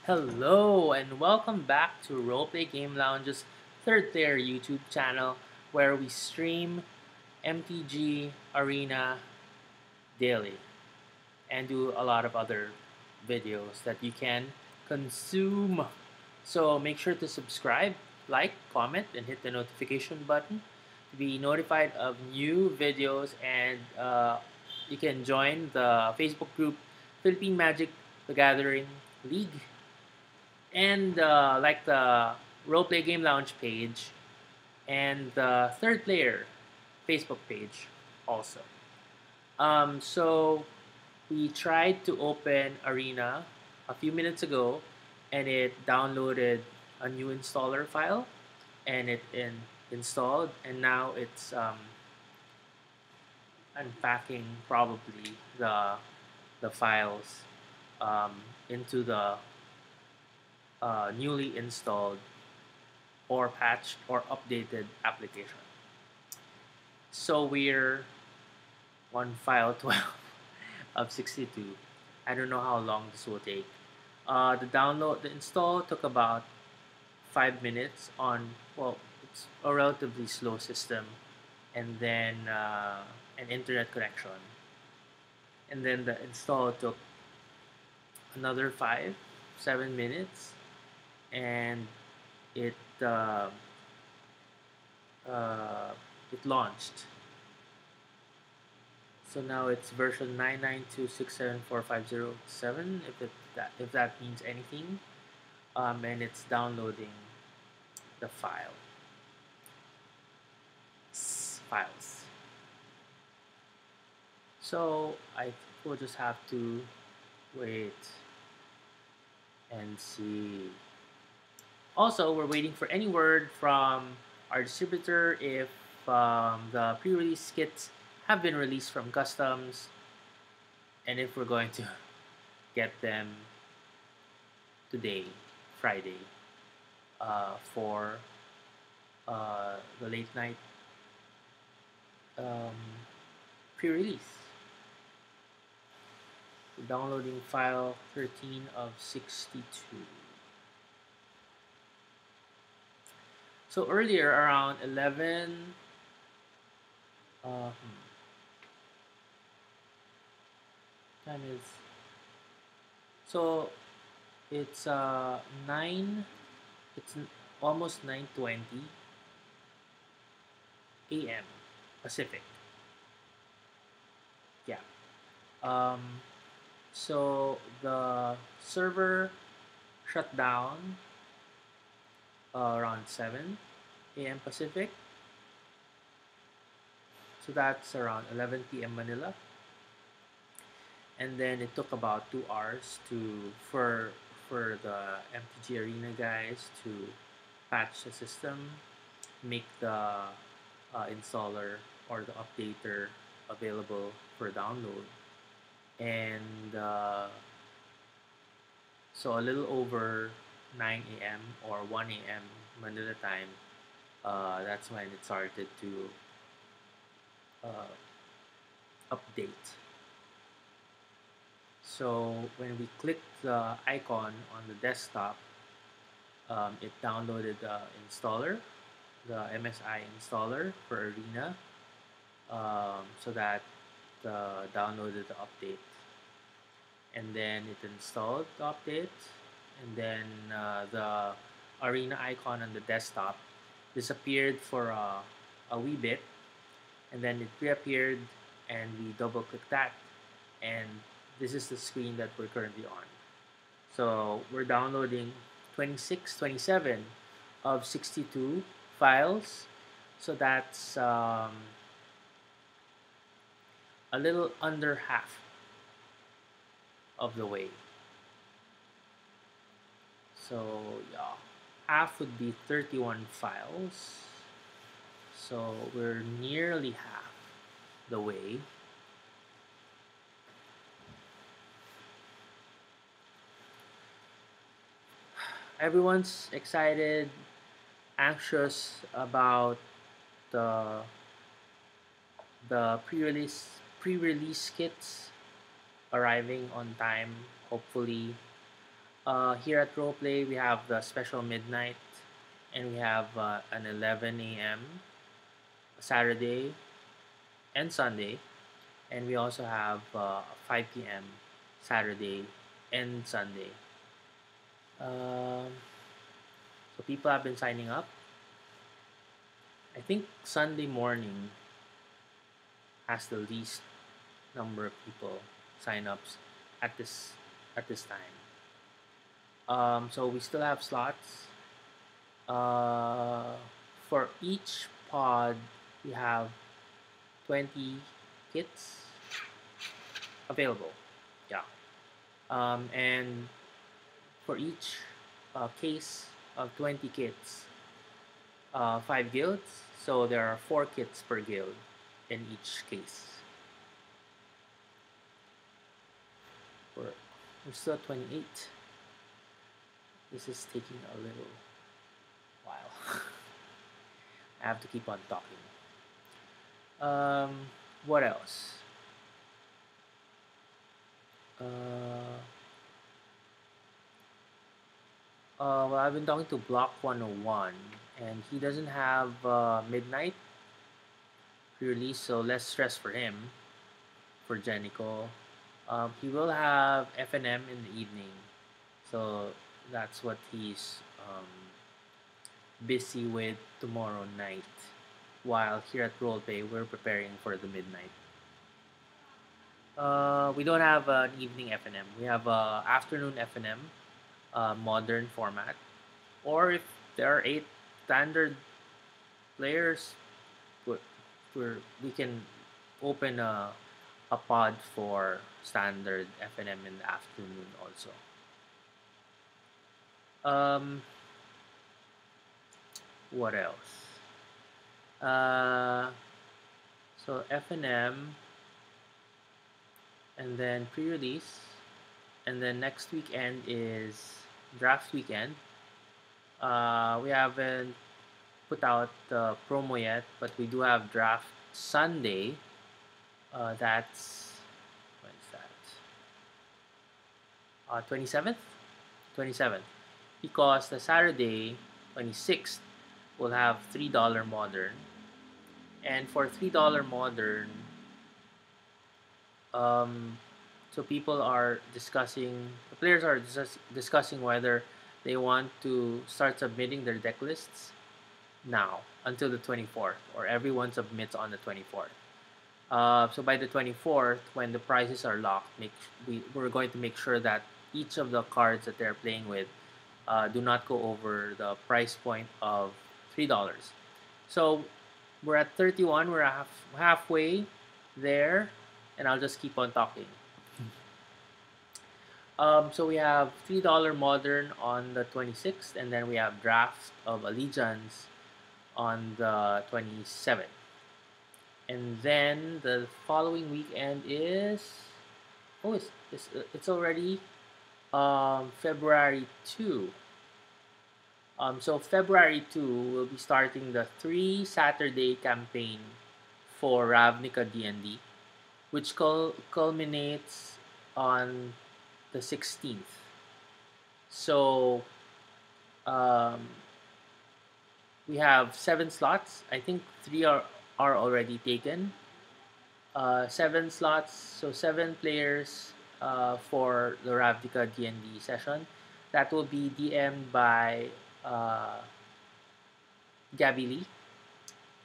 Hello and welcome back to Roleplay Game Lounge's third player YouTube channel where we stream MTG Arena daily and do a lot of other videos that you can consume. So make sure to subscribe, like, comment, and hit the notification button to be notified of new videos. And you can join the Facebook group Philippine Magic the Gathering League and like the Roleplay Game Lounge page and the third player Facebook page also. So we tried to open Arena a few minutes ago and it downloaded a new installer file and installed, and now it's unpacking probably the files um, into the newly installed or patched or updated application. So we're on file 12 of 62. I don't know how long this will take. The install took about 5 minutes on, well, it's a relatively slow system, and then an internet connection. And then the install took another 7 minutes, and it uh, uh, it launched. So now it's version 992674507, if that means anything, and it's downloading the files. So I think we'll just have to wait and see. Also, we're waiting for any word from our distributor if the pre-release kits have been released from customs and if we're going to get them today, Friday, for the late night um, pre-release. Downloading file 13 of 62. So earlier, around 11, time is, so it's 9, it's almost 9:20 a.m. Pacific. Yeah. So the server shut down around 7 a.m. Pacific. So that's around 11 p.m. Manila. And then it took about 2 hours for the MTG Arena guys to patch the system, make the installer or the updater available for download. And so a little over 9 a.m. or 1 a.m. Manila time, that's when it started to update. So when we clicked the icon on the desktop, it downloaded the installer, the MSI installer for Arena, so that downloaded the update. And then it installed the update, and then the Arena icon on the desktop disappeared for a wee bit, and then it reappeared, and we double click that, and this is the screen that we're currently on. So we're downloading 26, 27 of 62 files. So that's a little under half of the way. So yeah, half would be 31 files. So we're nearly half the way. Everyone's excited, anxious about the pre-release kits arriving on time, hopefully. Here at Roleplay, we have the special midnight, and we have an 11 a.m. Saturday and Sunday, and we also have 5 p.m. Saturday and Sunday. Um, so people have been signing up. I think Sunday morning has the least number of people sign ups at this time. So we still have slots. Uh, for each pod, we have 20 kits available. Yeah. And for each case of 20 kits, 5 guilds. So there are 4 kits per guild in each case. We're still at 28. This is taking a little while. I have to keep on talking. What else? Well, I've been talking to Block 101, and he doesn't have midnight release, so less stress for him. For Jenico, he will have FNM in the evening, so that's what he's busy with tomorrow night. While here at Roleplay, we're preparing for the midnight. We don't have an evening FNM. We have afternoon FNM, modern format. Or if there are 8 standard players, we can open a pod for standard FNM in the afternoon also. What else? So FNM, and then pre-release, and then next weekend is draft weekend. We haven't put out the promo yet, but we do have draft Sunday. That's when is that? 27th, 27th, because the Saturday 26th will have $3 modern, and for $3 modern, so people are discussing, the players are discussing whether they want to start submitting their deck lists now until the 24th, or everyone submits on the 24th. So by the 24th, when the prices are locked, we're going to make sure that each of the cards that they're playing with do not go over the price point of $3. So we're at 31. We're halfway there, and I'll just keep on talking. So we have $3 modern on the 26th, and then we have draft of allegiance on the 27th. And then the following weekend is it's already February 2. So February 2 will be starting the 3 Saturday campaign for Ravnica D&D, which culminates on the 16th. So we have 7 slots. I think 3 are already taken. 7 slots, so 7 players for the Ravnica D&D session. That will be DM'd by Gabby Lee.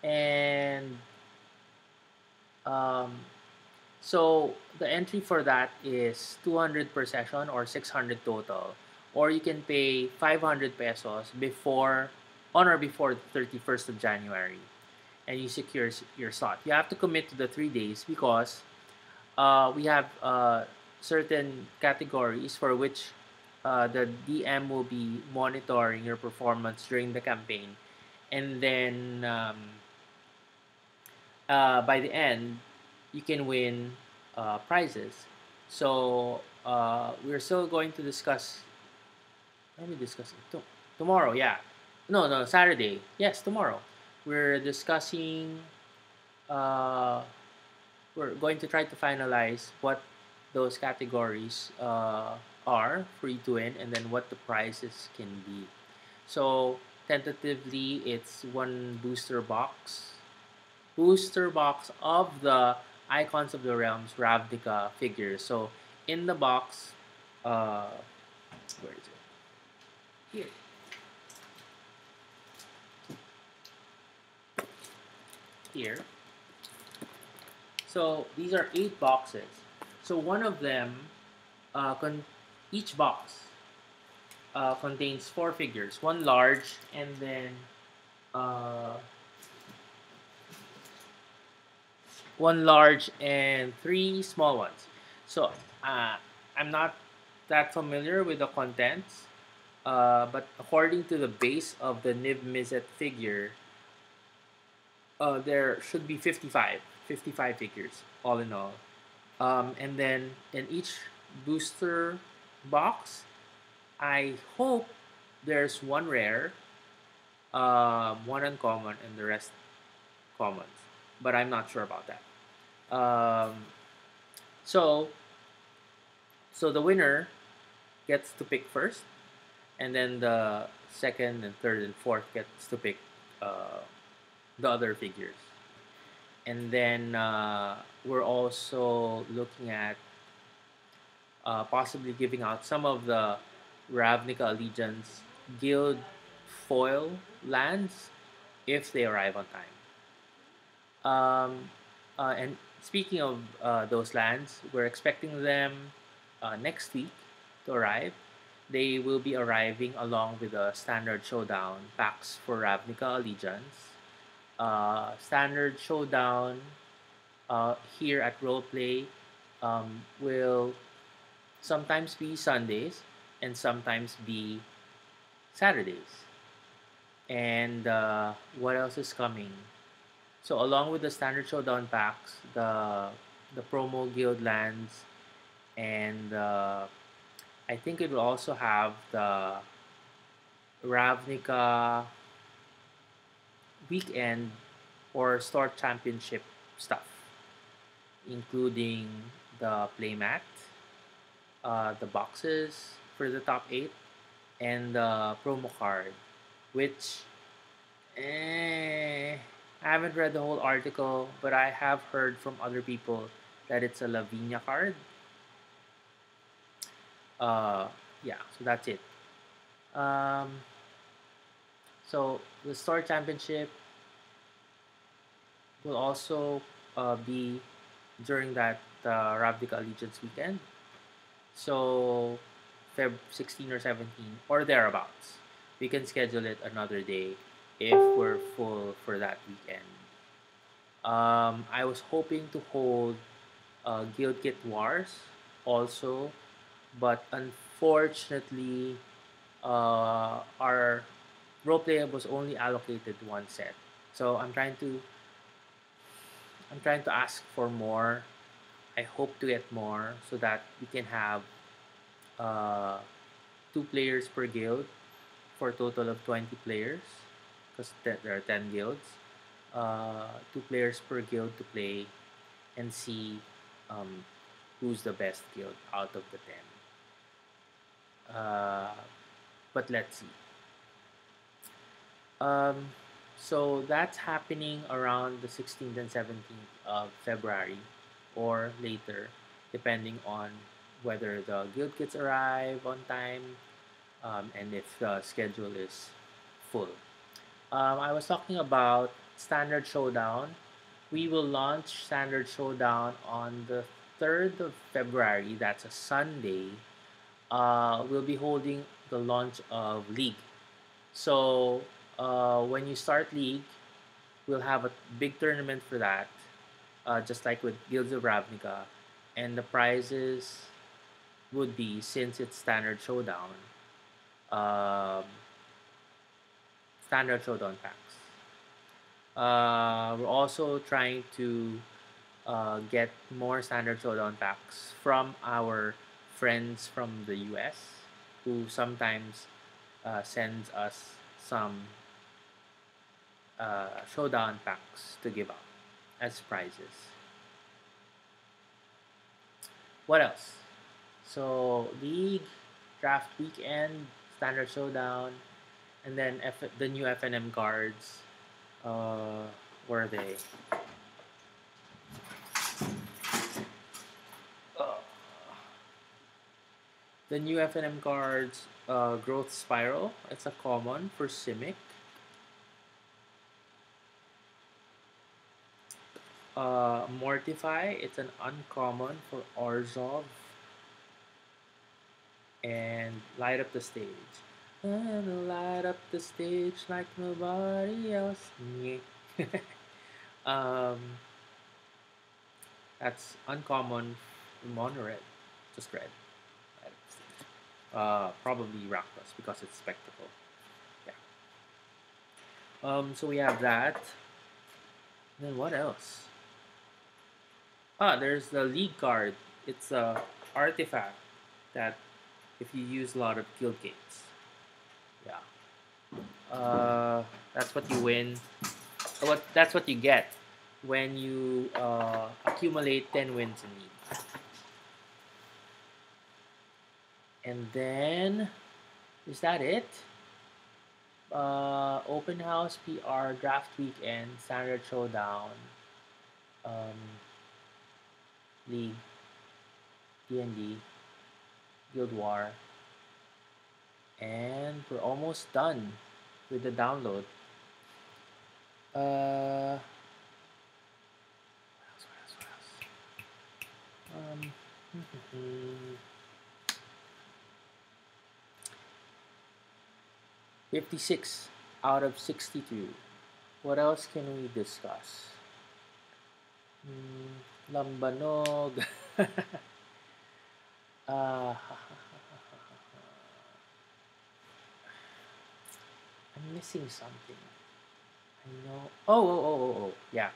And so the entry for that is 200 per session, or 600 total. Or you can pay 500 pesos on or before the 31st of January, and you secure your slot. You have to commit to the 3 days, because we have certain categories for which the DM will be monitoring your performance during the campaign, and then by the end, you can win prizes. So we're still going to discuss. Let me discuss it tomorrow. Yeah, no, Saturday. Yes, tomorrow. We're discussing. We're going to try to finalize what those categories are for you to win, and then what the prizes can be. So tentatively, it's one booster box of the Icons of the Realms Ravnica figures. So in the box, uh, where is it? Here. Here. So these are 8 boxes. So one of them, each box contains 4 figures, one large and then uh, one large and 3 small ones. So I'm not that familiar with the contents, but according to the base of the Niv Mizzet figure, there should be 55 figures all in all. And then in each booster box, I hope there's one rare, one uncommon, and the rest commons. But I'm not sure about that. Um, so so the winner gets to pick first, and then the second and third and fourth gets to pick the other figures. And then we're also looking at possibly giving out some of the Ravnica Allegiance Guild foil lands if they arrive on time. And speaking of those lands, we're expecting them next week to arrive. They will be arriving along with the Standard Showdown packs for Ravnica Allegiance. Standard Showdown here at Roleplay will sometimes be Sundays and sometimes be Saturdays. And what else is coming? So along with the Standard Showdown packs, the promo guild lands, and I think it will also have the Ravnica weekend or store championship stuff, including the playmat, the boxes for the top 8, and the promo card, which I haven't read the whole article, but I have heard from other people that it's a Lavinia card. Uh, yeah, so that's it. Um, so the store championship will also be during that Ravnica Allegiance weekend. So Feb 16 or 17 or thereabouts. We can schedule it another day if we're full for that weekend. I was hoping to hold Guild Kit Wars also, but unfortunately, our roleplay was only allocated one set. So I'm trying to ask for more. I hope to get more so that we can have uh, 2 players per guild for a total of 20 players because there are 10 guilds. 2 players per guild to play and see um, who's the best guild out of the 10. But let's see. Um, so that's happening around the 16th and 17th of February or later, depending on whether the guild kits arrive on time and if the schedule is full. I was talking about Standard Showdown. We will launch Standard Showdown on the 3rd of February. That's a Sunday. We'll be holding the launch of League. So when you start League, we'll have a big tournament for that, just like with Guilds of Ravnica. And the prizes would be, since it's um, Standard Showdown packs. We're also trying to get more Standard Showdown packs from our friends from the US who sometimes sends us some Showdown packs to give out as prizes. what else? So League, Draft Weekend, Standard Showdown, and then the new FNM cards. Where are they? Uh, the new FNM cards, Growth Spiral. It's a common for Simic. Mortify. It's an uncommon for Orzhov. And Light Up the Stage. And light up the stage like nobody else. um, that's uncommon mono red, just red. Probably rakdos because it's spectacle. Yeah. So we have that. And then what else? There's the league card. It's a artifact that if you use a lot of guild gates. Yeah. That's what you win. That's what you get when you accumulate 10 wins in league. And then, is that it? Open House, PR, Draft Weekend, Standard Showdown, League, D&D, Guild War, and we're almost done with the download. What else? 56 out of 62. What else can we discuss? Lambanog. I'm missing something. I know. Oh. Yeah.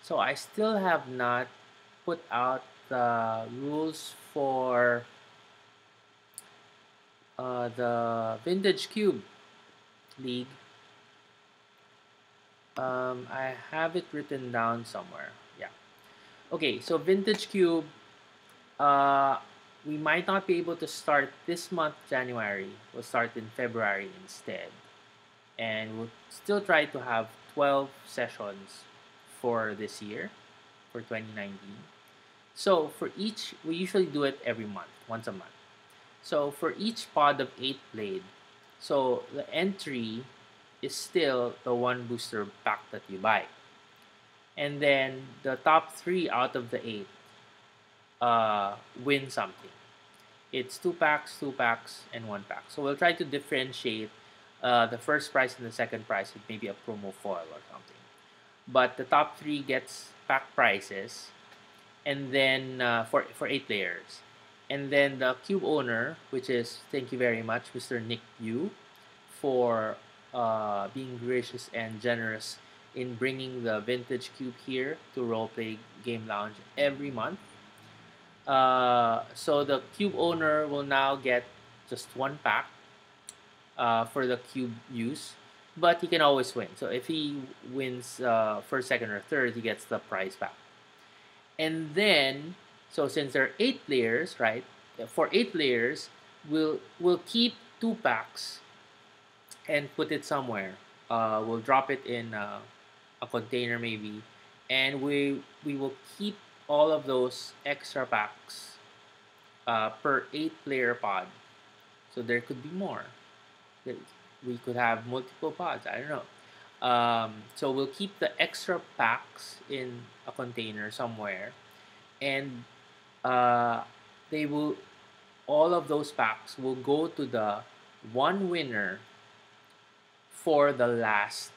So I still have not put out the rules for the Vintage Cube League. I have it written down somewhere. Yeah. Okay, so Vintage Cube, we might not be able to start this month, January. We'll start in February instead. And we'll still try to have 12 sessions for this year, for 2019. So for each, we usually do it every month, once a month. So for each pod of 8 played, so the entry is still the one booster pack that you buy. And then the top 3 out of the 8 win something. It's 2 packs, and 1 pack. So we'll try to differentiate the first prize and the second prize with maybe a promo foil or something. But the top 3 gets pack prizes, and then for 8 players. And then the cube owner, which is, thank you very much, Mr. Nick Yu, for being gracious and generous in bringing the vintage cube here to Roleplay Game Lounge every month. So the cube owner will now get just 1 pack for the cube use, but he can always win. So if he wins first, second, or third, he gets the prize pack. And then, so since there are 8 players, right? For 8 players, we'll keep 2 packs and put it somewhere. We'll drop it in a container maybe, and we will keep all of those extra packs per 8 player pod. So there could be more. We could have multiple pods. I don't know. So we'll keep the extra packs in a container somewhere, and they will. All of those packs will go to the one winner for the last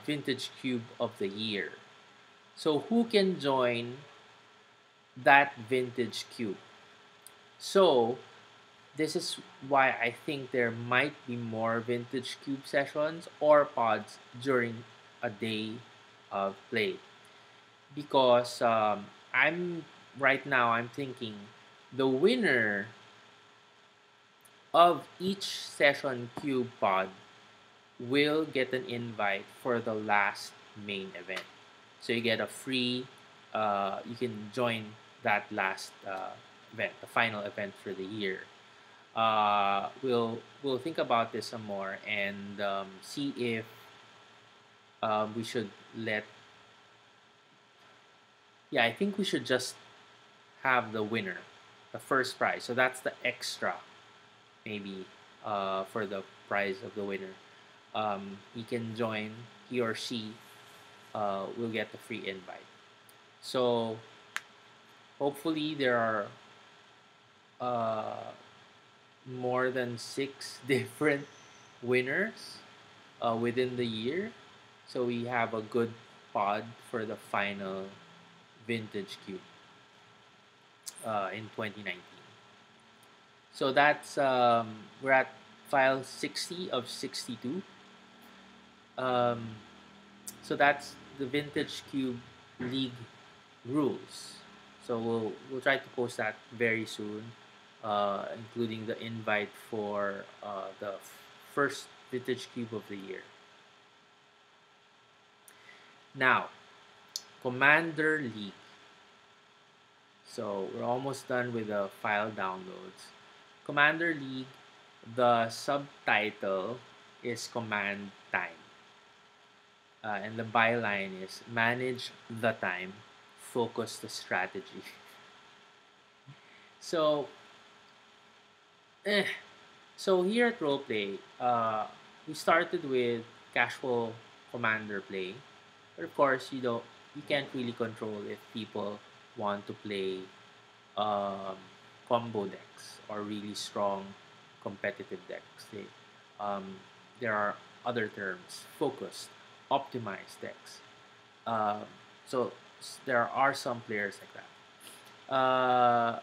vintage cube of the year. So who can join that vintage cube? So this is why I think there might be more vintage cube sessions or pods during a day of play, because I'm thinking the winner of each session cube pod will get an invite for the last main event. So you get a free you can join that last event, the final event for the year. We'll think about this some more and see if we should let. Yeah, I think we should just have the winner, the first prize. So that's the extra, maybe, for the prize of the winner. He can join. He or she will get the free invite. So hopefully there are more than 6 different winners within the year. So we have a good pod for the final vintage cube in 2019. So that's we're at file 60 of 62. So that's the vintage cube league rules. So we'll try to post that very soon, including the invite for the first vintage cube of the year. Now, Commander League. So we're almost done with the file downloads. Commander League, the subtitle is Command Time. And the byline is Manage the Time, Focus the Strategy. So, so here at Roleplay, we started with casual commander play. But of course, you can't really control if people want to play combo decks or really strong competitive decks. There are other terms: focused, optimized decks. So there are some players like that.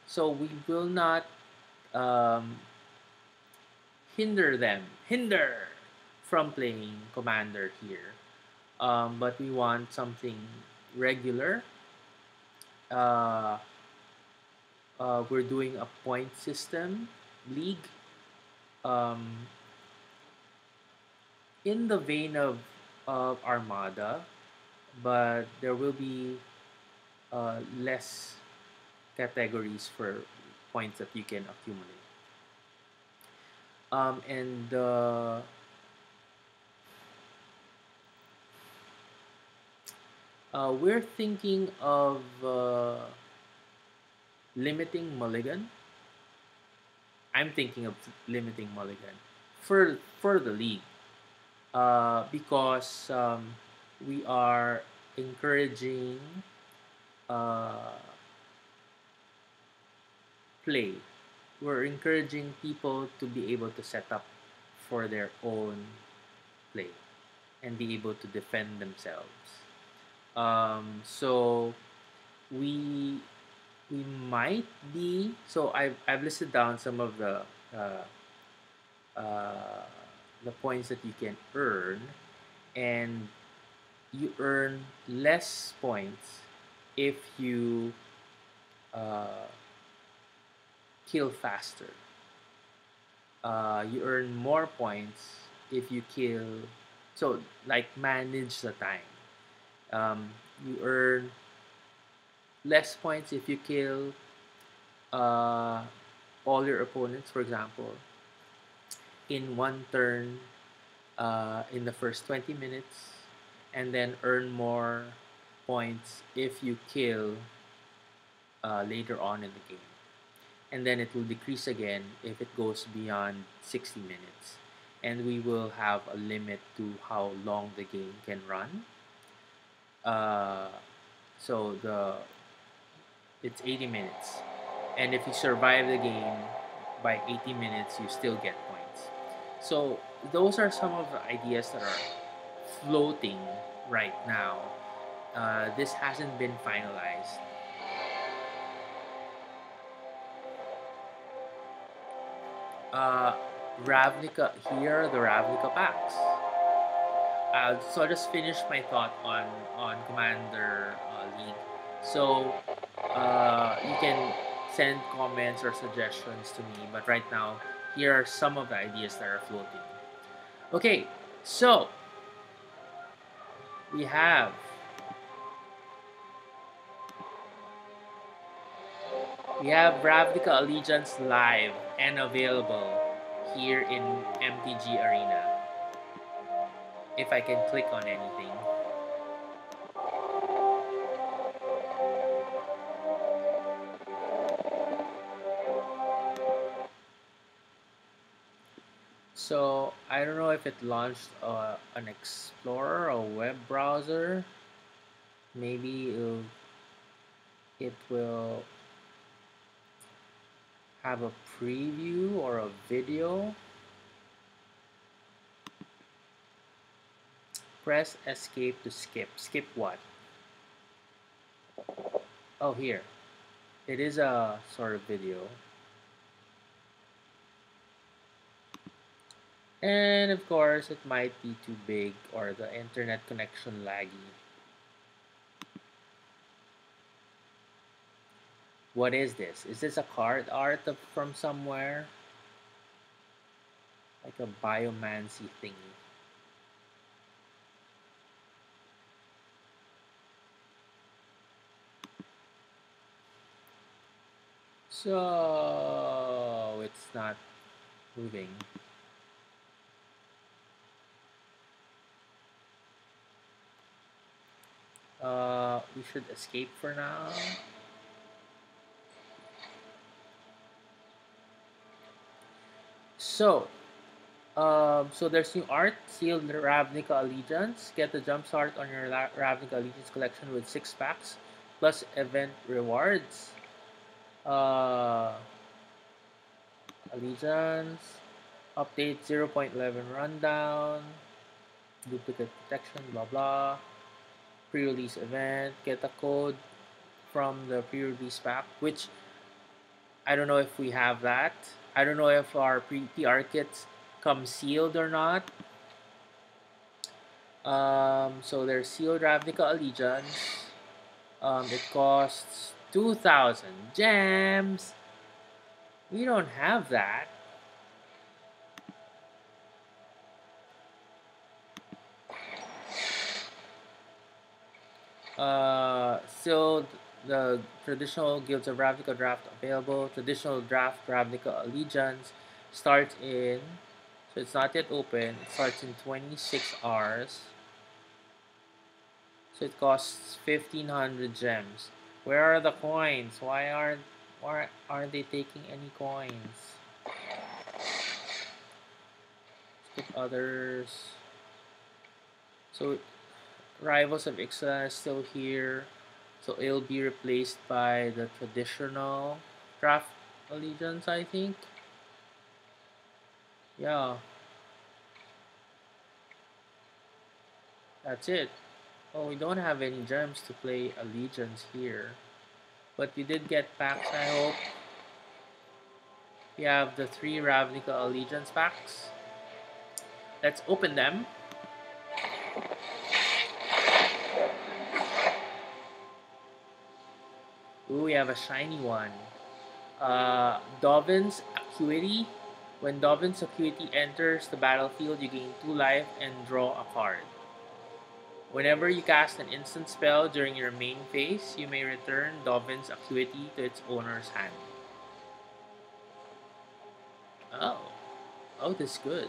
So we will not hinder from playing commander here. But we want something regular. We're doing a point system league, in the vein of Armada, but there will be less categories for points that you can accumulate. And we're thinking of limiting mulligan. I'm thinking of limiting mulligan for the league, because we are encouraging play. We're encouraging people to be able to set up for their own play and be able to defend themselves. So we might be, so I've listed down some of the points that you can earn, and you earn less points if you kill faster. You earn more points if you kill, so like manage the time. You earn less points if you kill all your opponents, for example, in one turn in the first 20 minutes, and then earn more points if you kill later on in the game. And then it will decrease again if it goes beyond 60 minutes. And we will have a limit to how long the game can run. So it's 80 minutes. And if you survive the game by 80 minutes, you still get points. So those are some of the ideas that are floating right now. This hasn't been finalized. Ravnica, here are the Ravnica packs. So I just finished my thought on Commander League. So you can send comments or suggestions to me, but right now, here are some of the ideas that are floating. Okay, so we have We have Ravnica Allegiance live and available here in MTG Arena. If I can click on anything. So I don't know if it launched an Explorer or web browser. Maybe it will have a preview or a video. Press escape to skip. Skip what? Oh, here. It is a sort of video. And of course, it might be too big or the internet connection laggy. What is this? Is this a card art from somewhere? Like a biomancy thingy. So it's not moving. We should escape for now. So there's new art, sealed Ravnica Allegiance. Get the jump start on your Ravnica Allegiance collection with 6 packs, plus event rewards. Allegiance, update 0.11 rundown, duplicate protection, blah blah. Pre-release event, get a code from the pre-release pack, which I don't know if we have that. I don't know if our PR kits come sealed or not. So there's sealed Ravnica Allegiance. It costs 2,000 gems. We don't have that. Still the traditional Guilds of Ravnica draft available. Traditional draft Ravnica Allegiance starts in, so it's not yet open. It starts in 26 hours. So it costs 1,500 gems. Where are the coins? Why aren't they taking any coins? Let's put others. So Rivals of Ixalan is still here. So it'll be replaced by the traditional draft allegiance, I think. Yeah. That's it. Oh, we don't have any gems to play allegiance here. But we did get packs, I hope. We have the 3 Ravnica allegiance packs. Let's open them. Ooh, we have a shiny one. Dovin's Acuity. When Dovin's Acuity enters the battlefield, you gain 2 life and draw a card. Whenever you cast an instant spell during your main phase, you may return Dovin's Acuity to its owner's hand. Oh, this is good.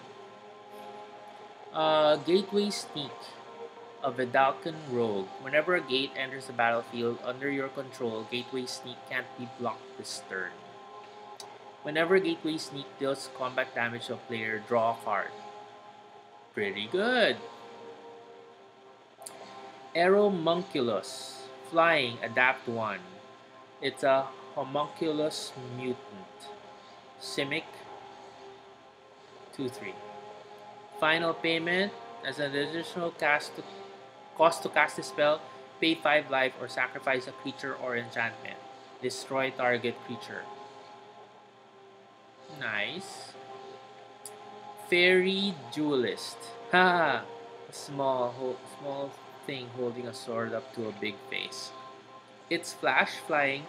Gateway Sneak. A Vedalken rogue. Whenever a gate enters the battlefield under your control, Gateway Sneak can't be blocked this turn. Whenever Gateway Sneak deals combat damage to a player, draw a card. Pretty good. Aeromunculus. Flying, adapt 1. It's a homunculus mutant. Simic. 2/3. Final payment. As an additional cost to cast a spell, pay 5 life or sacrifice a creature or enchantment. Destroy target creature. Nice. Fairy Duelist. Haha. A small thing holding a sword up to a big face. It's flash flying.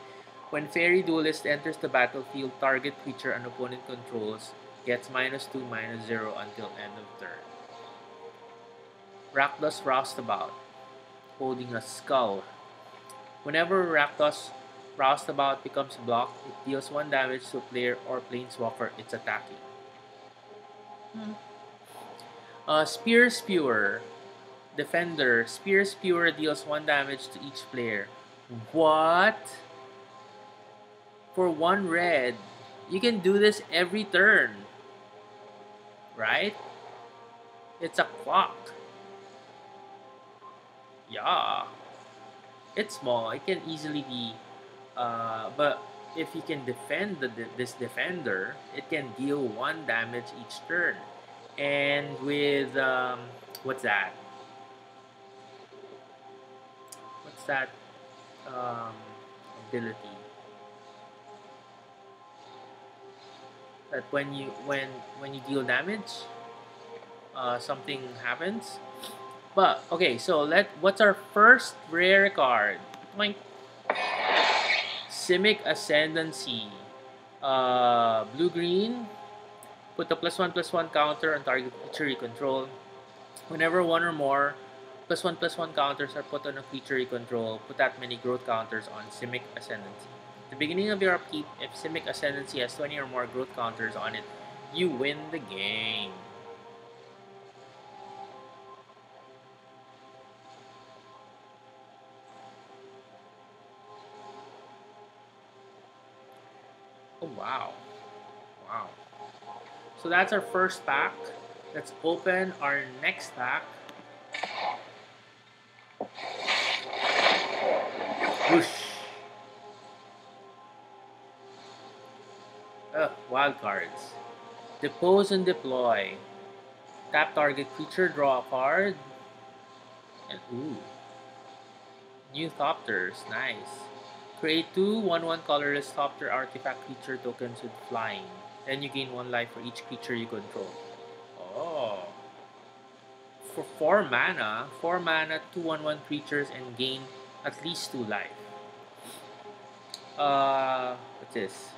When Fairy Duelist enters the battlefield, target creature an opponent controls gets -2/-0 until end of turn. Rakdos Roustabout, holding a skull. Whenever Rakdos Roustabout becomes blocked. It deals 1 damage to a player or planeswalker it's attacking. Spear Spewer. Defender. Spear Spewer deals 1 damage to each player. What? For 1 red. You can do this every turn. Right? It's a clock. Yeah. It's small. It can easily be... but if you can defend this defender, it can deal 1 damage each turn. And with... what's that? What's that ability? That when you deal damage, something happens. But okay, so what's our first rare card? Like Simic Ascendancy. Blue green. Put a +1/+1 counter on target creature you control. Whenever 1 or more +1/+1 counters are put on a creature you control, put that many growth counters on Simic Ascendancy. At the beginning of your upkeep, if Simic Ascendancy has 20 or more growth counters on it, you win the game. Oh, wow. Wow. So that's our first pack. Let's open our next pack. Whoosh. Wild cards. Depose and deploy. Tap target creature, draw a card. And ooh. New Thopters, nice. Create 2 1/1 colorless Thopter artifact creature tokens with flying. Then you gain 1 life for each creature you control. Oh. For 4 mana, 2 1/1 creatures and gain at least 2 life. What's this?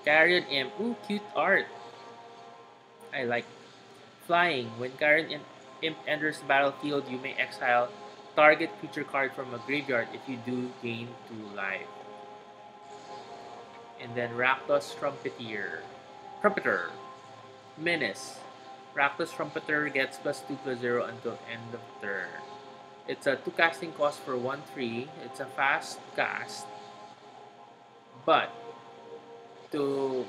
Carrion Imp. Ooh, cute art. I like flying. When Carrion Imp enters the battlefield, you may exile target creature card from a graveyard. If you do, gain 2 life. And then Rakdos Trumpeter. Menace. Rakdos Trumpeter gets +2/+0 until end of turn. It's a 2 casting cost for 1/3. It's a fast cast. But to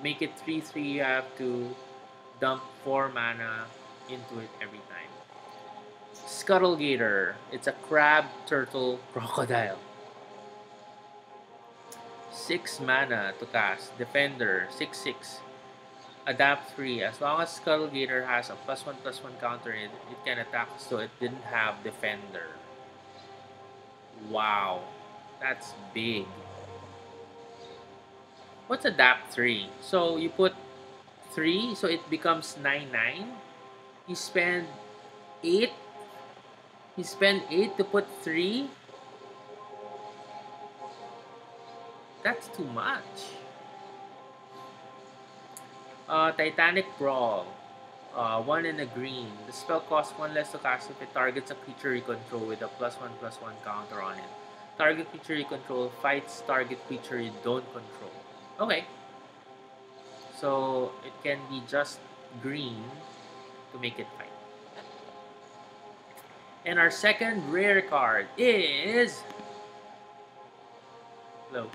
make it 3/3, you have to dump 4 mana into it every time. Scuttlegator. It's a crab, turtle, crocodile. 6 mana to cast. Defender. 6/6. Adapt 3. As long as Scuttlegator has a +1/+1 counter, it can attack, so it didn't have Defender. Wow. That's big. What's Adapt 3? So you put 3, so it becomes 9/9. You spend 8. You spend 8 to put 3. That's too much. Titanic Brawl. 1 and a green. The spell costs 1 less to cast if it targets a creature you control with a +1/+1 counter on it. Target creature you control fights target creature you don't control. Okay. So it can be just green to make it fight. And our second rare card is... Hello.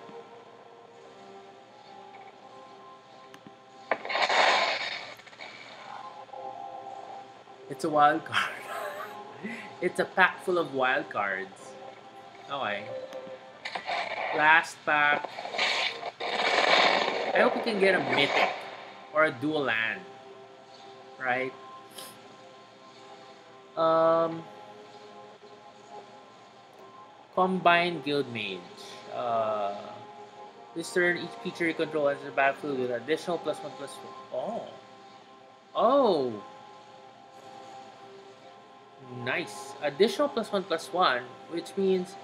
It's a wild card. It's a pack full of wild cards. Okay. Last pack. I hope we can get a mythic or a dual land. Right? Combined Guildmage. This turn, each creature you control enters the battlefield with additional +1/+1. Oh. Oh. Nice. Additional +1/+1, which means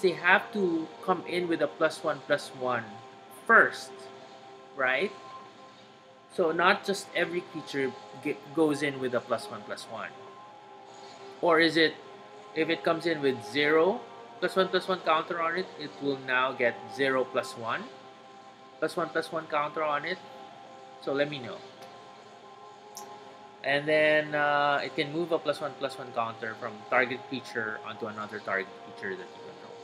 they have to come in with a +1/+1 first, right? So not just every creature goes in with a +1/+1. Or is it, if it comes in with 0, +1/+1 counter on it, it will now get 0 +1. +1/+1 counter on it. So let me know. And then it can move a +1/+1 counter from target creature onto another target creature that you control.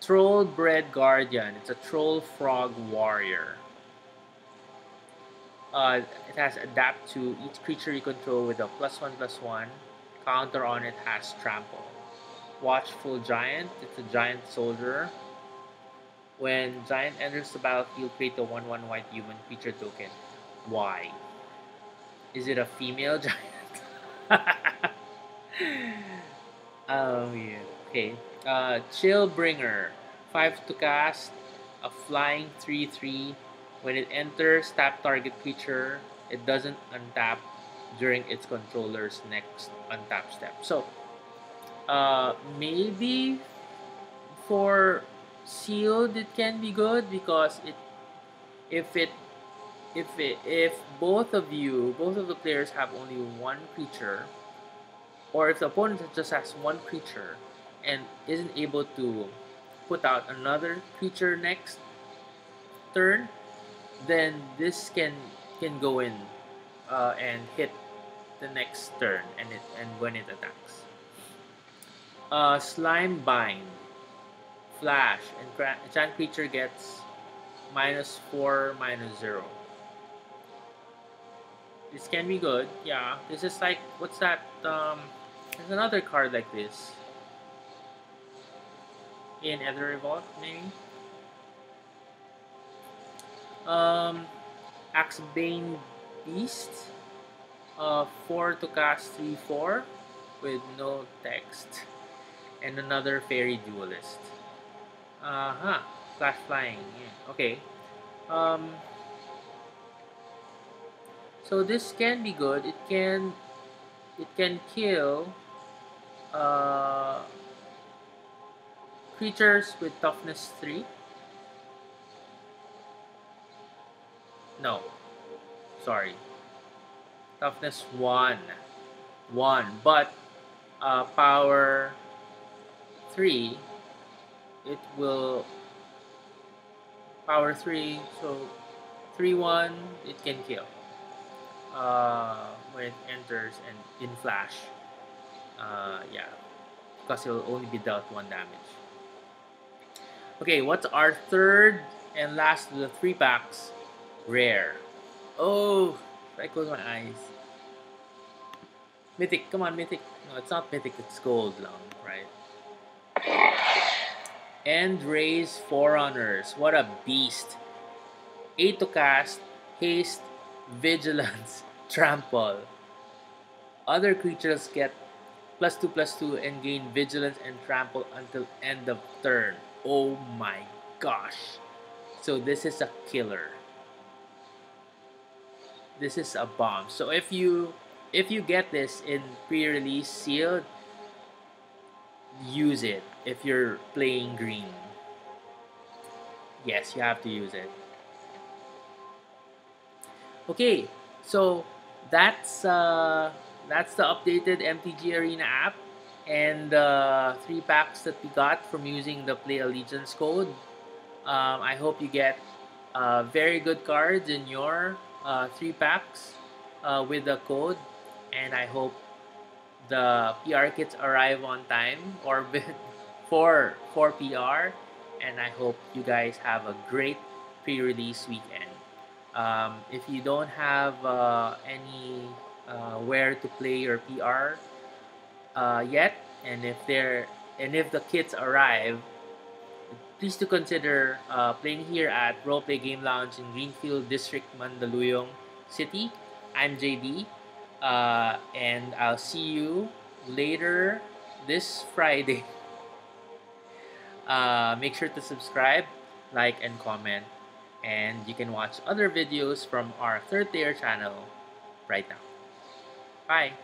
Troll-bred Guardian. It's a troll frog warrior. It has adapt to each creature you control with a +1/+1. Counter on it has trample. Watchful Giant. It's a giant soldier. When Giant enters the battlefield, create a 1/1 white human creature token. Why? Is it a female giant? Oh yeah. Okay. Chillbringer. 5 to cast. A flying 3/3. When it enters, tap target creature. It doesn't untap during its controller's next untap step. So, maybe for sealed it can be good because if both of the players have only one creature, or if the opponent just has one creature and isn't able to put out another creature next turn, then this can go in and hit the next turn and when it attacks. Slime Bind. Flash. Enchant creature gets -4, -0. This can be good. Yeah. This is like, what's that? There's another card like this. In Ether Revolt, maybe? Axebane Beast. 4 to cast 3/4 with no text. And another Fairy Duelist. Flash Flying. Yeah. Okay. So this can be good. It can kill creatures with toughness 3. No. Sorry. Toughness 1. But power 3. It will power 3, so 3/1 it can kill when it enters and in flash. Yeah, because it will only be dealt 1 damage. Okay, what's our third and last of the 3 packs? Rare. Oh, I close my eyes. Mythic, come on, Mythic. No, it's not Mythic, it's gold long, right? End-Raze Forerunners. What a beast. 8 to cast, haste, vigilance, trample. Other creatures get +2/+2 and gain vigilance and trample until end of turn. Oh my gosh. So this is a killer. This is a bomb. So if you get this in pre-release sealed, use it if you're playing green. Yes, you have to use it. Okay, so that's the updated MTG Arena app and the 3 packs that we got from using the Play Allegiance code. I hope you get very good cards in your 3 packs with the code, and I hope the PR kits arrive on time or for PR, and I hope you guys have a great pre-release weekend. If you don't have any where to play your PR yet, and if the kits arrive, please do consider playing here at Roleplay Game Lounge in Greenfield District, Mandaluyong City. I'm JD, and I'll see you later this Friday. Make sure to subscribe, like, and comment, and you can watch other videos from our third layer channel right now. Bye!